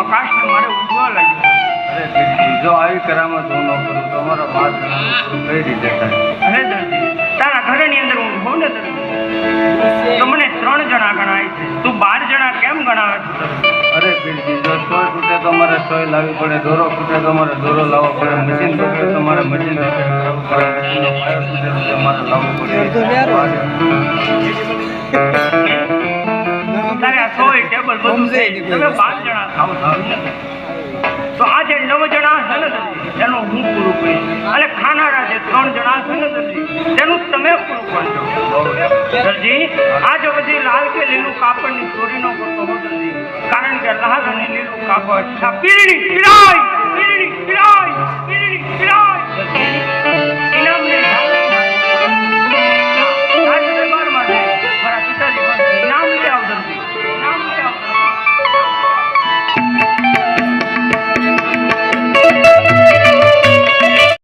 આકાશને મારે ઉજવા લાગ્યો. અરે દરજી, જો આવી કરામત હું ન કરું તો અમારા 12 જણાનું કઈ રીતે થાય? અરે દરજી, તારા ઘરની અંદર હું હોઉં ને દરજી, તો મને 3 જણા ગણાય છે, તું 12 જણા કેમ ગણાવે છે દરજી? અરે પીરજી, જો સોય તૂટે તો અમારે સોય લાવવી પડે, દોરો તૂટે તો અમારે દોરો લાવવો પડે, મશીન તૂટે તો અમારે મશીન લાવવું પડે, મશીનનો પાયો તૂટે તો અમારે લાવવું પડે. તારે આ સોય ટેબલ બધું છે, તમે 12 જણા ખાવ તો આ જે 9 જણા છે ને દરજી, એનું હું પૂરું કરીશ, અને ખાનારા જે 3 જણા છે ને દરજી, તેનું તમે પૂરું કરજો દરજી. આ જો બધી લાલ કે લીલું કાપડની ચોરી ન કરતો હો દરજી, કારણ કે લાલ અને લીલું કાપડ પીળી પીળાય, પીળી પીળાય, પીળી પીળાય.